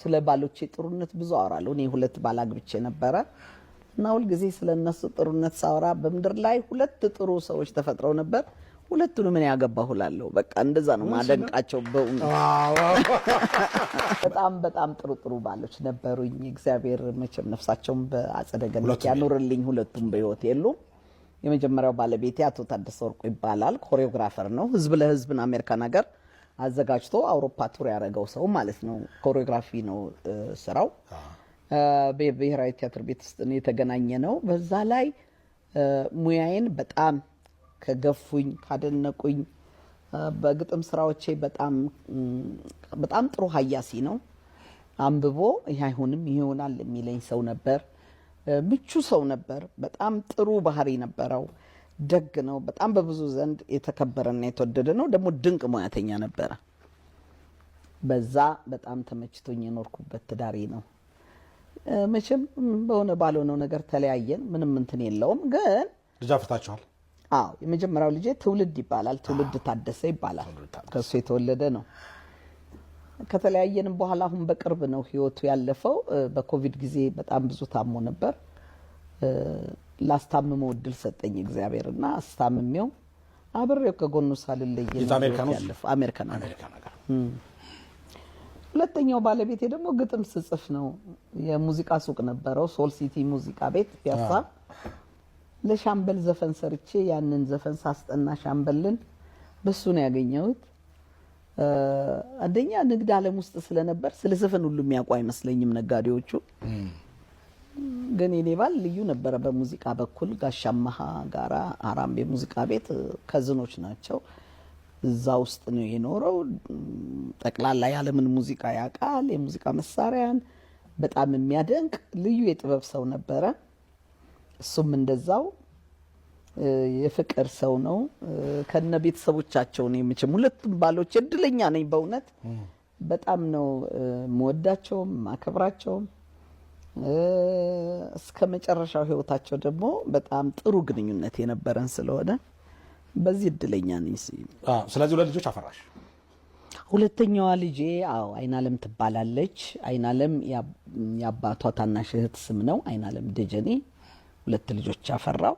ስለ ባሎቼ ጥሩነት ብዙ አወራለሁ። እኔ ሁለት ባል አግብቼ ነበረ እና ሁል ጊዜ ስለነሱ ጥሩነት ሳወራ በመድር ላይ ሁለት ጥሩ ሰዎች ተፈጥረው ነበር። ሁለቱንም ምን ያገባሁላለሁ። በቃ እንደዛ ነው ማደንቃቸው። በጣም ጥሩ ባሎች ነበሩኝ። እግዚአብሔር መቼም ነፍሳቸውን በአጸደ ገነት ያኑርልኝ። ሁለቱም በህይወት የሉም። የመጀመሪያው ባለቤቴ አቶ ታደሰ ወርቁ ይባላል። ኮሪዮግራፈር ነው። ህዝብ ለህዝብን አሜሪካን ሀገር አዘጋጅቶ አውሮፓ ቱር ያደረገው ሰው ማለት ነው። ኮሪዮግራፊ ነው ስራው። በብሔራዊ ቲያትር ቤት ውስጥ ነው የተገናኘ ነው። በዛ ላይ ሙያዬን በጣም ከገፉኝ ካደነቁኝ በግጥም ስራዎቼ በጣም ጥሩ ሀያሲ ነው። አንብቦ ይሄ አይሆንም ይሄ ይሆናል የሚለኝ ሰው ነበር። ምቹ ሰው ነበር። በጣም ጥሩ ባህሪ ነበረው። ደግ ነው። በጣም በብዙ ዘንድ የተከበረና የተወደደ ነው። ደግሞ ድንቅ ሙያተኛ ነበረ። በዛ በጣም ተመችቶኝ የኖርኩበት ትዳሬ ነው። መቼም በሆነ ባልሆነው ነገር ተለያየን። ምንም እንትን የለውም። ግን ልጅ አፍርታችኋል? አዎ። የመጀመሪያው ልጄ ትውልድ ይባላል። ትውልድ ታደሰ ይባላል። ከሱ የተወለደ ነው። ከተለያየንም በኋላ አሁን በቅርብ ነው ህይወቱ ያለፈው። በኮቪድ ጊዜ በጣም ብዙ ታሞ ነበር። ላስታምመው እድል ሰጠኝ እግዚአብሔርና አስታምሜው አብሬው ከጎኑ ሳልለይ ያለፈው አሜሪካን ሀገር። ሁለተኛው ባለቤቴ ደግሞ ግጥም ስጽፍ ነው። የሙዚቃ ሱቅ ነበረው፣ ሶል ሲቲ ሙዚቃ ቤት ፒያሳ። ለሻምበል ዘፈን ሰርቼ ያንን ዘፈን ሳስጠና ሻምበልን በሱ ነው ያገኘሁት። አንደኛ ንግድ ዓለም ውስጥ ስለነበር ስለ ዘፈን ሁሉ የሚያውቁ አይመስለኝም ነጋዴዎቹ። ግን የኔ ባል ልዩ ነበረ በሙዚቃ በኩል። ጋሻማሃ ጋራ አራም የሙዚቃ ቤት ከዝኖች ናቸው። እዛ ውስጥ ነው የኖረው። ጠቅላላ የዓለምን ሙዚቃ ያውቃል። የሙዚቃ መሳሪያን በጣም የሚያደንቅ ልዩ የጥበብ ሰው ነበረ። እሱም እንደዛው የፍቅር ሰው ነው። ከነ ቤተሰቦቻቸው ነው የምችም። ሁለቱም ባሎች እድለኛ ነኝ በእውነት። በጣም ነው መወዳቸው ማከብራቸው። እስከ መጨረሻው ህይወታቸው ደግሞ በጣም ጥሩ ግንኙነት የነበረን ስለሆነ በዚህ እድለኛ ነኝ። ስለዚህ ሁለት ልጆች አፈራሽ? ሁለተኛዋ ልጄ አይናለም ትባላለች። አይናለም የአባቷ ታናሽ እህት ስም ነው። አይናለም ደጀኔ። ሁለት ልጆች አፈራው።